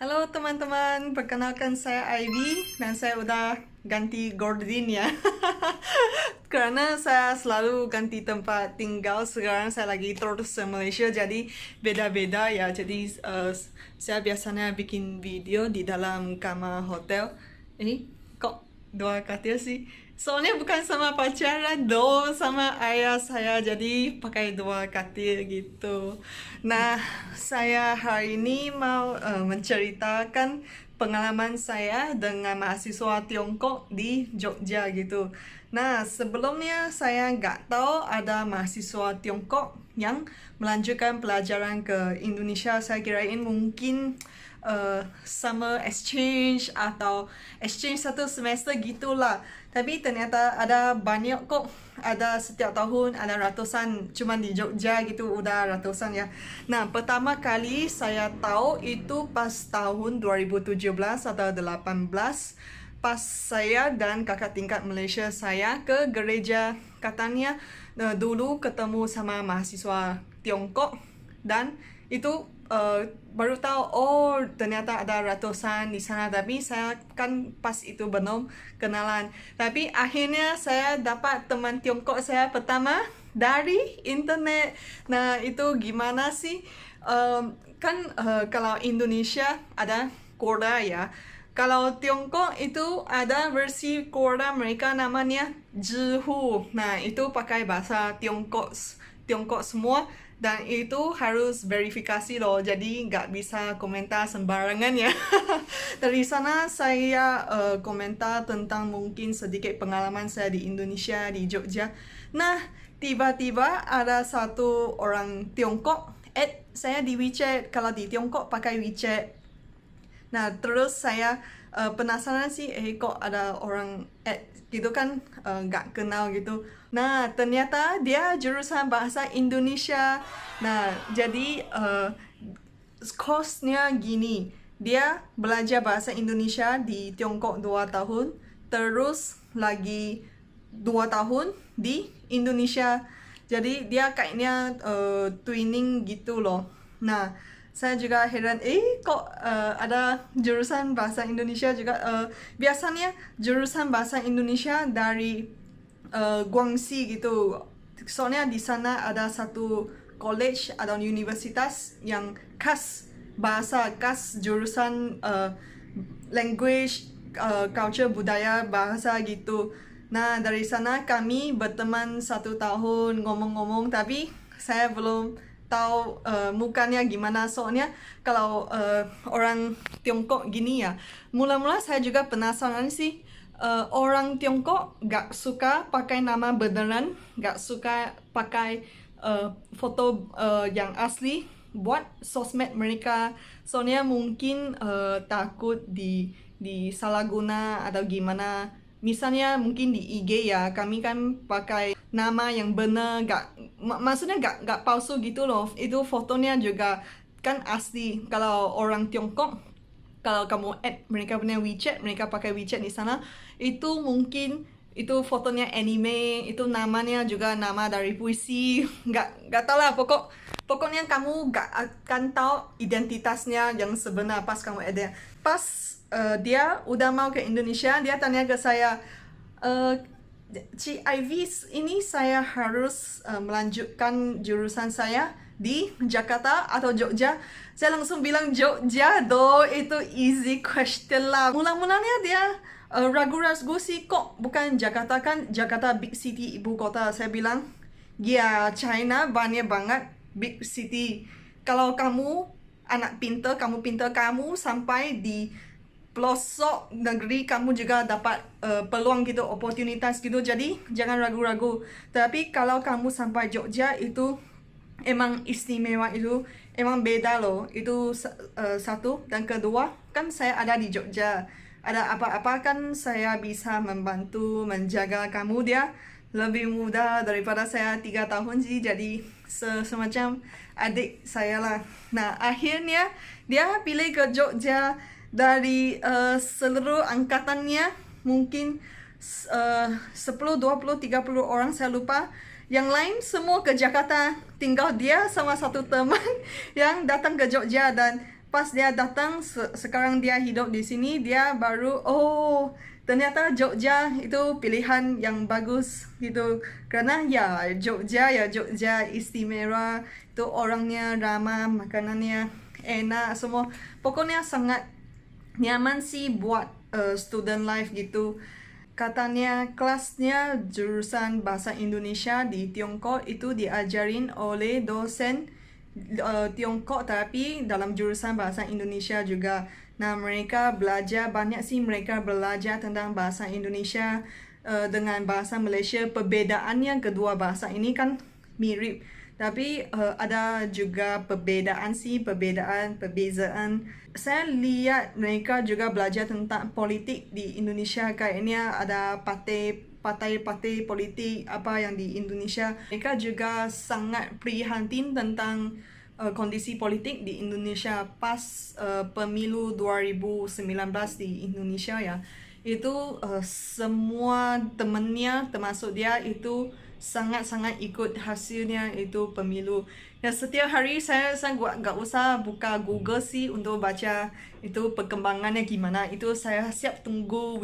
Halo teman-teman, perkenalkan saya Ivy dan saya udah ganti Gordon ya. Karena saya selalu ganti tempat tinggal, sekarang saya lagi terus ke Malaysia jadi beda-beda ya. Jadi saya biasanya bikin video di dalam kamar hotel. Kok dua katil sih? Soalnya bukan sama pacaran dong, sama ayah saya, jadi pakai dua katil gitu. Nah, saya hari ini mau menceritakan pengalaman saya dengan mahasiswa Tiongkok di Jogja gitu. Nah, sebelumnya saya nggak tahu ada mahasiswa Tiongkok yang melanjutkan pelajaran ke Indonesia. Saya kirain mungkin summer exchange atau exchange satu semester gitulah. Tapi ternyata ada banyak kok, ada setiap tahun ada ratusan, cuman di Jogja gitu udah ratusan ya. Nah, pertama kali saya tahu itu pas tahun 2017 atau 18, pas saya dan kakak tingkat Malaysia saya ke gereja. Katanya dulu ketemu sama mahasiswa Tiongkok dan itu baru tahu oh ternyata ada ratusan di sana, tapi saya kan pas itu belum kenalan. Tapi akhirnya saya dapat teman Tiongkok saya pertama dari internet. Nah, itu gimana sih? Kalau Indonesia ada Quora ya. Kalau Tiongkok itu ada versi Quora mereka namanya Zhihu. Nah, itu pakai bahasa Tiongkok semua. Dan itu harus verifikasi loh, jadi nggak bisa komentar sembarangan ya. Dari sana saya komentar tentang mungkin sedikit pengalaman saya di Indonesia, di Jogja. Nah, tiba-tiba ada satu orang Tiongkok add saya di WeChat. Kalau di Tiongkok pakai WeChat. Nah, terus saya penasaran sih, kok ada orang gitu kan, nggak kenal gitu. Nah, ternyata dia jurusan bahasa Indonesia. Nah, jadi course-nya gini. Dia belajar bahasa Indonesia di Tiongkok 2 tahun, terus lagi 2 tahun di Indonesia. Jadi dia kayaknya twinning gitu loh. Nah, saya juga heran, kok ada jurusan bahasa Indonesia juga. Biasanya jurusan bahasa Indonesia dari Guangxi gitu. Soalnya di sana ada satu college atau universitas yang khas bahasa, khas jurusan language, culture, budaya, bahasa gitu. Nah, dari sana kami berteman 1 tahun ngomong-ngomong, tapi saya belum tahu mukanya gimana. Soalnya kalau orang Tiongkok gini ya, mula-mula saya juga penasaran sih. Orang Tiongkok gak suka pakai nama beneran, gak suka pakai foto yang asli buat sosmed mereka. Soalnya mungkin takut salah guna atau gimana. Misalnya mungkin di IG ya, kami kan pakai nama yang benar, maksudnya gak palsu gitu loh. Itu fotonya juga kan asli. Kalau orang Tiongkok, kalau kamu add mereka punya WeChat, mereka pakai WeChat di sana, itu mungkin itu fotonya anime, itu namanya juga nama dari puisi. Nggak tahu lah, pokoknya kamu nggak akan tahu identitasnya yang sebenar pas kamu add. Pas dia udah mau ke Indonesia, dia tanya ke saya, Ci Ivy, ini saya harus melanjutkan jurusan saya di Jakarta atau Jogja? Saya langsung bilang Jogja dong, itu easy question lah. Mula-mulanya dia ragu-ragu sih, kok bukan Jakarta, kan Jakarta big city, ibu kota. Saya bilang, ya China banyak banget big city. Kalau kamu anak pintar, kamu sampai di pelosok negeri, kamu juga dapat peluang gitu, oportunitas gitu. Jadi jangan ragu-ragu. Tapi kalau kamu sampai Jogja, itu emang istimewa, itu emang beda loh. Itu satu. Dan kedua, kan saya ada di Jogja, ada apa-apa kan saya bisa membantu menjaga kamu. Dia lebih muda daripada saya 3 tahun sih, jadi semacam adik saya lah. Nah, akhirnya dia pilih ke Jogja. Dari seluruh angkatannya mungkin 10, 20, 30 orang, saya lupa. Yang lain semua ke Jakarta, tinggal dia sama satu teman yang datang ke Jogja. Dan pas dia datang sekarang dia hidup di sini, dia baru oh ternyata Jogja itu pilihan yang bagus gitu. Karena ya Jogja istimewa, itu orangnya ramah, makanannya enak semua. Pokoknya sangat nyaman sih buat student life gitu. Katanya kelasnya jurusan bahasa Indonesia di Tiongkok itu diajarin oleh dosen Tiongkok tapi dalam jurusan bahasa Indonesia juga. Nah, mereka belajar banyak sih, mereka belajar tentang bahasa Indonesia dengan bahasa Malaysia. Perbedaannya kedua bahasa ini kan mirip, tapi ada juga perbezaan. Saya lihat mereka juga belajar tentang politik di Indonesia. Kayaknya ada partai politik apa yang di Indonesia. Mereka juga sangat prihatin tentang kondisi politik di Indonesia pas pemilu 2019 di Indonesia ya. Itu semua temannya termasuk dia itu sangat-sangat ikut hasilnya itu pemilu. Ya setiap hari saya nggak usah buka Google sih untuk baca itu perkembangannya gimana. Itu saya siap tunggu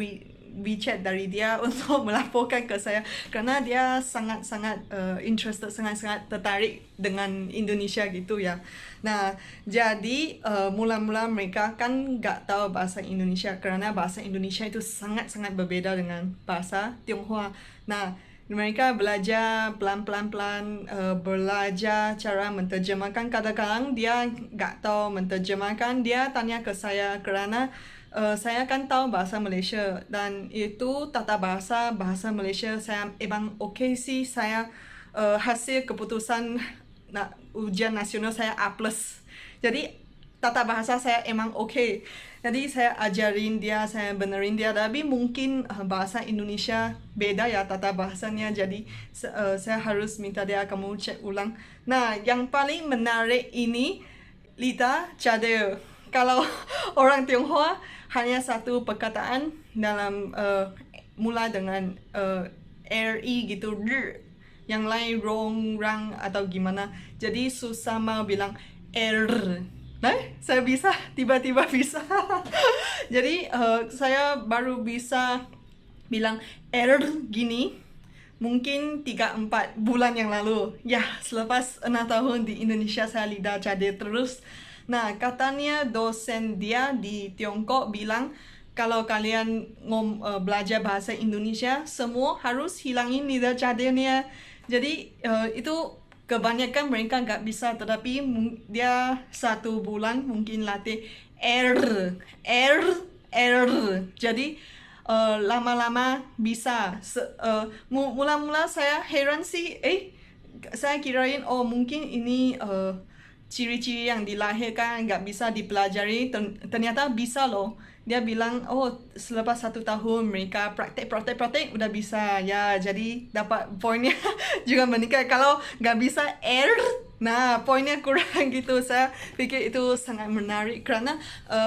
WeChat dari dia untuk melaporkan ke saya karena dia sangat-sangat interested, sangat-sangat tertarik dengan Indonesia gitu ya. Nah, jadi mula-mula mereka kan nggak tahu bahasa Indonesia karena bahasa Indonesia itu sangat-sangat berbeda dengan bahasa Tionghoa. Nah, mereka belajar pelan-pelan belajar cara menterjemahkan. Kadang-kadang dia nggak tahu menterjemahkan, dia tanya ke saya karena saya kan tahu bahasa Malaysia dan itu tata bahasa Malaysia saya emang okay sih. Saya hasil keputusan ujian nasional saya A+. Jadi tata bahasa saya emang okay. Jadi saya ajarin dia, saya benerin dia. Tapi mungkin bahasa Indonesia beda ya tata bahasanya. Jadi saya harus minta dia kamu cek ulang. Nah, yang paling menarik ini Lita Cadel. Kalau orang Tionghoa hanya satu perkataan dalam mula dengan RI gitu, yang lain rang atau gimana. Jadi susah mau bilang R. Nah, saya bisa, tiba-tiba bisa. Jadi saya baru bisa bilang R gini mungkin 3-4 bulan yang lalu. Ya, selepas 6 tahun di Indonesia saya lidah cadel terus. Nah, katanya dosen dia di Tiongkok bilang kalau kalian belajar bahasa Indonesia, semua harus hilangin lidah cadelnya. Jadi itu kebanyakan mereka nggak bisa, tetapi dia 1 bulan mungkin latih R. Jadi lama-lama bisa. Mula-mula saya heran sih, saya kirain mungkin ini ciri-ciri yang dilahirkan nggak bisa dipelajari. Ternyata bisa loh. Dia bilang selepas 1 tahun mereka praktek udah bisa ya. Jadi dapat poinnya juga meningkat. Kalau nggak bisa nah poinnya kurang gitu. Saya pikir itu sangat menarik karena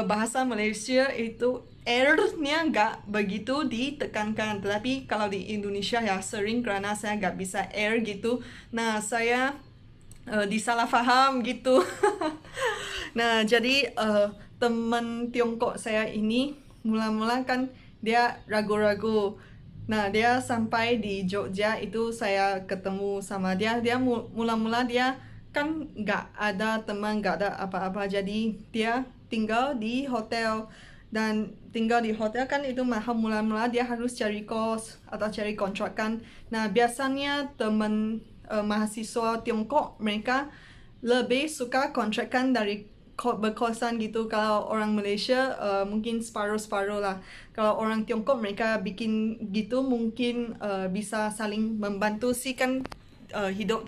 bahasa Malaysia itu R-nya nggak begitu ditekankan. Tetapi kalau di Indonesia ya sering karena saya nggak bisa R gitu. Nah, saya disalah faham gitu. Nah, jadi teman Tiongkok saya ini mula-mula kan dia ragu-ragu. Nah, dia sampai di Jogja itu saya ketemu sama dia. Dia mula-mula dia kan nggak ada teman, nggak ada apa-apa. Jadi dia tinggal di hotel. Dan tinggal di hotel kan itu mahal. Mula-mula dia harus cari kos atau cari kontrakan. Nah, biasanya teman mahasiswa Tiongkok mereka lebih suka kontrakan dari berkosan gitu. Kalau orang Malaysia mungkin separuh-separuh lah. Kalau orang Tiongkok mereka bikin gitu mungkin bisa saling membantu sih kan, hidup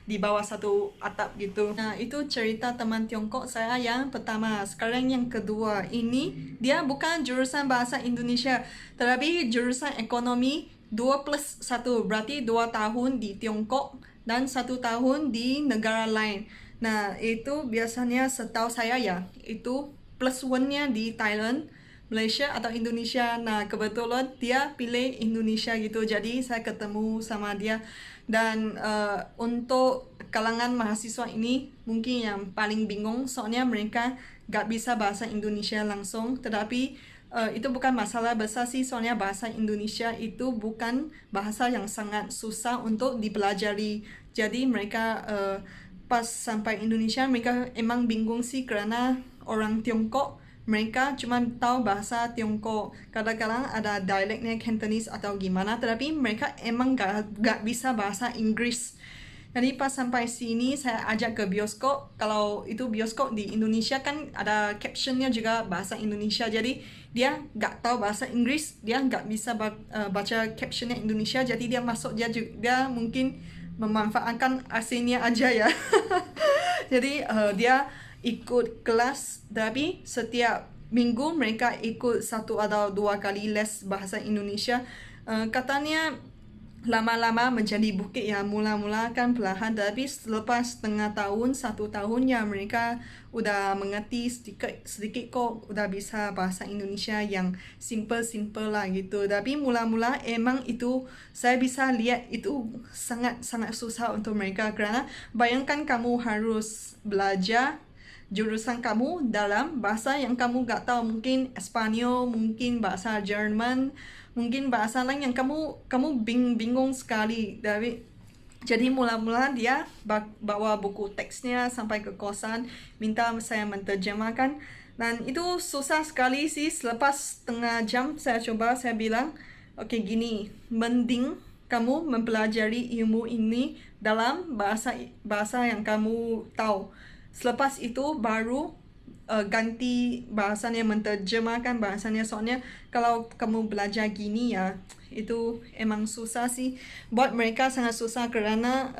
di bawah satu atap gitu. Nah, itu cerita teman Tiongkok saya yang pertama. Sekarang yang kedua ini dia bukan jurusan bahasa Indonesia tetapi jurusan ekonomi 2+1, berarti 2 tahun di Tiongkok dan 1 tahun di negara lain. Nah, itu biasanya setahu saya ya, itu +1-nya di Thailand, Malaysia atau Indonesia. Nah, kebetulan dia pilih Indonesia gitu. Jadi saya ketemu sama dia. Dan untuk kalangan mahasiswa ini mungkin yang paling bingung soalnya mereka gak bisa bahasa Indonesia langsung. Tetapi itu bukan masalah besar sih, soalnya bahasa Indonesia itu bukan bahasa yang sangat susah untuk dipelajari. Jadi mereka pas sampai Indonesia mereka emang bingung sih karena orang Tiongkok mereka cuma tahu bahasa Tiongkok. Kadang-kadang ada dialeknya Cantonese atau gimana, tetapi mereka emang gak bisa bahasa Inggris. Jadi pas sampai sini saya ajak ke bioskop. Kalau itu bioskop di Indonesia kan ada captionnya juga bahasa Indonesia. Jadi dia gak tahu bahasa Inggris, dia gak bisa baca captionnya Indonesia. Jadi dia masuk, dia mungkin memanfaatkan AC-nya aja ya. Jadi dia ikut kelas, tapi setiap minggu mereka ikut 1 atau 2 kali les bahasa Indonesia. Katanya lama-lama menjadi bukit ya, mula-mula kan perlahan, tapi selepas setengah tahun, 1 tahun ya mereka udah mengerti sedikit kok, udah bisa bahasa Indonesia yang simple-simple lah gitu. Tapi mula-mula emang itu saya bisa lihat itu sangat-sangat susah untuk mereka, karena bayangkan kamu harus belajar jurusan kamu dalam bahasa yang kamu gak tahu, mungkin Espanyol, mungkin bahasa Jerman, mungkin bahasa lain yang kamu bingung sekali. Jadi mula-mula dia bawa buku teksnya sampai ke kosan, minta saya menterjemahkan, dan itu susah sekali sih. Selepas setengah jam saya coba, saya bilang, oke gini, mending kamu mempelajari ilmu ini dalam bahasa yang kamu tahu. Selepas itu baru ganti bahasanya, menterjemahkan bahasanya. Soalnya kalau kamu belajar gini ya, itu emang susah sih. Buat mereka sangat susah karena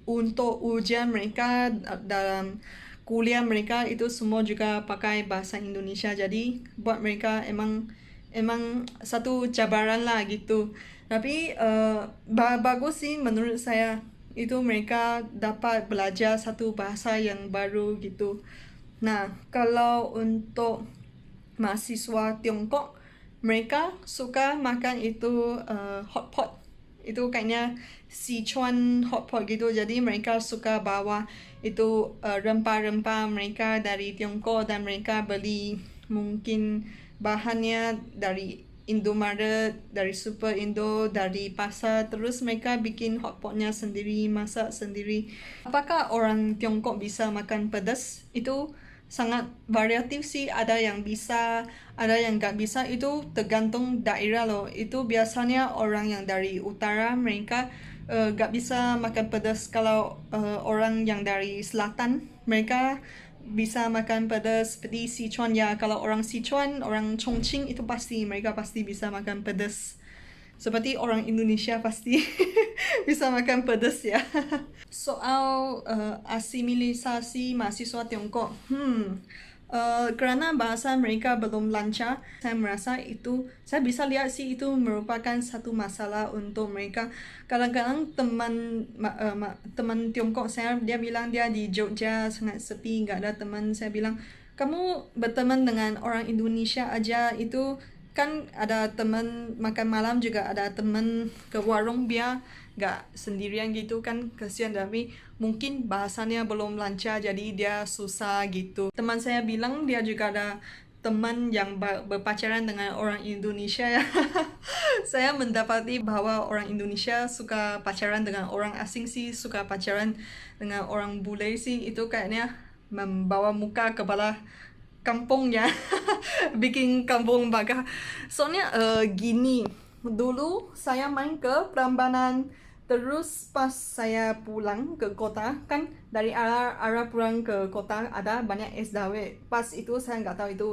untuk ujian mereka dalam kuliah mereka itu semua juga pakai bahasa Indonesia. Jadi buat mereka emang satu cabaran lah gitu. Tapi bagus sih menurut saya. Itu mereka dapat belajar satu bahasa yang baru gitu. Nah, kalau untuk mahasiswa Tiongkok, mereka suka makan itu hotpot. Itu kayaknya Sichuan hotpot gitu. Jadi mereka suka bawa itu rempah-rempah mereka dari Tiongkok, dan mereka beli mungkin bahannya dari Indomaret, dari Super Indo, dari pasar. Terus mereka bikin hotpotnya sendiri, masak sendiri. Apakah orang Tiongkok bisa makan pedas? Itu sangat variatif sih. Ada yang bisa, ada yang gak bisa. Itu tergantung daerah loh. Itu biasanya orang yang dari utara mereka gak bisa makan pedas. Kalau orang yang dari selatan mereka bisa makan pedas seperti Sichuan ya. Kalau orang Sichuan, orang Chongqing itu mereka pasti bisa makan pedas. Seperti orang Indonesia pasti bisa makan pedas ya. Soal asimilisasi mahasiswa Tiongkok, karena bahasa mereka belum lancar, saya merasa itu, saya bisa lihat sih itu merupakan satu masalah untuk mereka. Kadang-kadang teman Tiongkok saya, dia bilang dia di Jogja sangat sepi, nggak ada teman. Saya bilang, kamu berteman dengan orang Indonesia aja, itu kan ada teman makan malam juga, ada teman ke warung, biar gak sendirian gitu kan, kasihan. Tapi mungkin bahasanya belum lancar, jadi dia susah gitu. Teman saya bilang dia juga ada teman yang berpacaran dengan orang Indonesia ya. Saya mendapati bahwa orang Indonesia suka pacaran dengan orang asing sih, suka pacaran dengan orang bule sih. Itu kayaknya membawa muka kepala kampung ya. Bikin kampung baga. Soalnya gini, dulu saya main ke Prambanan, terus pas saya pulang ke kota, kan dari arah pulang ke kota ada banyak es dawet. Pas itu saya nggak tahu itu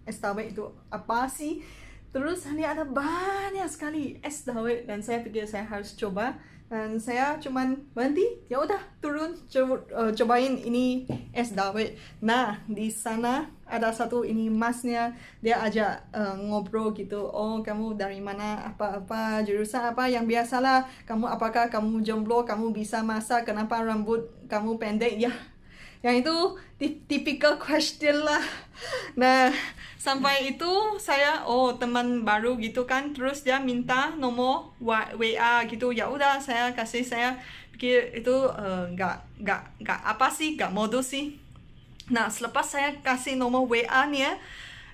es dawet itu apa sih. Terus saya ada banyak sekali es dawet, dan saya pikir saya harus coba, dan saya cuman berhenti, ya udah turun cobain ini es dawet. Nah, di sana ada satu ini masnya, dia ajak ngobrol gitu. Oh, kamu dari mana, apa jurusan apa, yang biasalah, apakah kamu jomblo, kamu bisa masak, kenapa rambut kamu pendek ya. Yang itu typical question lah. Nah, sampai itu saya teman baru gitu kan, terus dia minta nomor WA gitu. Ya udah saya kasih, saya pikir itu nggak apa sih, nggak modus sih. Nah, selepas saya kasih nomor WA-nya,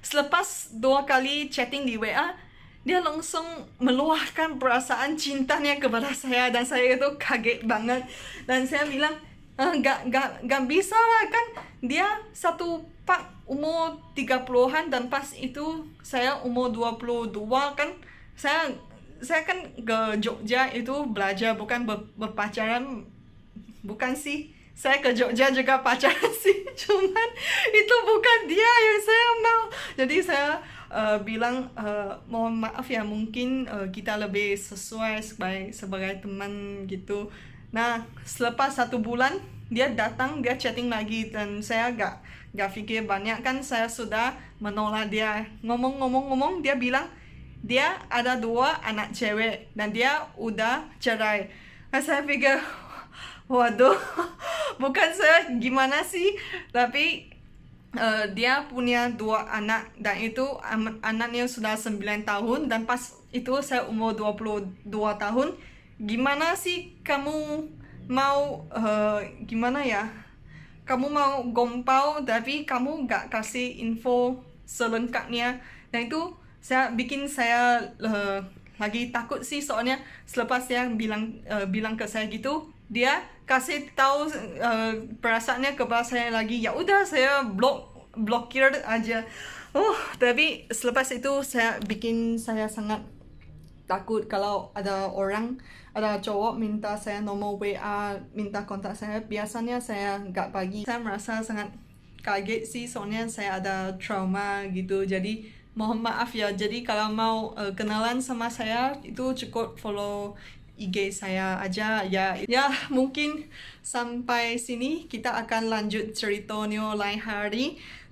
selepas 2 kali chatting di WA, dia langsung meluahkan perasaan cintanya kepada saya, dan saya itu kaget banget. Dan saya bilang, nggak bisa lah kan, dia satu pak umur 30-an dan pas itu saya umur 22 kan. Saya kan ke Jogja itu belajar, bukan berpacaran, bukan sih. Saya ke Jogja juga pacaran sih, cuman itu bukan dia yang saya mau. Jadi saya bilang, mohon maaf ya, mungkin kita lebih sesuai sebagai teman gitu. Nah, selepas 1 bulan dia datang, dia chatting lagi, dan saya gak pikir banyak kan, saya sudah menolak dia. Ngomong, dia bilang dia ada 2 anak cewek dan dia udah cerai. Nah, saya pikir, waduh, bukan saya gimana sih, tapi dia punya 2 anak, dan itu anaknya sudah 9 tahun, dan pas itu saya umur 22 tahun. Gimana sih kamu mau, gimana ya, kamu mau gompau tapi kamu gak kasih info selengkapnya. Dan itu bikin saya lagi takut sih, soalnya selepas dia bilang ke saya gitu, dia kasih tahu perasaannya kepada saya lagi. Ya udah, saya blokir aja. Tapi selepas itu bikin saya sangat takut kalau ada cowok minta saya nomor WA, minta kontak saya. Biasanya saya nggak bagi. Saya merasa sangat kaget sih, soalnya saya ada trauma gitu. Jadi mohon maaf ya. Jadi kalau mau kenalan sama saya, itu cukup follow IG saya aja ya. Ya, mungkin sampai sini, kita akan lanjut ceritanya lain hari.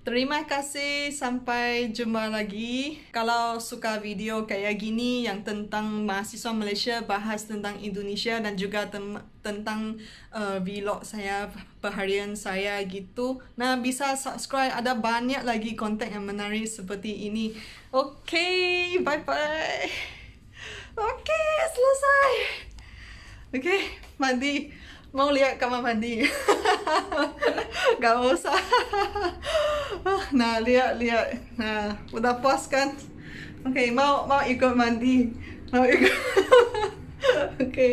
Terima kasih, sampai jumpa lagi. Kalau suka video kayak gini yang tentang mahasiswa Malaysia, bahas tentang Indonesia, dan juga tentang vlog saya, perharian saya gitu, nah bisa subscribe, ada banyak lagi konten yang menarik seperti ini. Oke, bye-bye. Oke, selesai. Oke, mandi. Mau lihat kamar mandi? Gak usah. Nah, lihat. Nah, udah puas kan? Oke, mau ikut mandi. Mau ikut. Oke.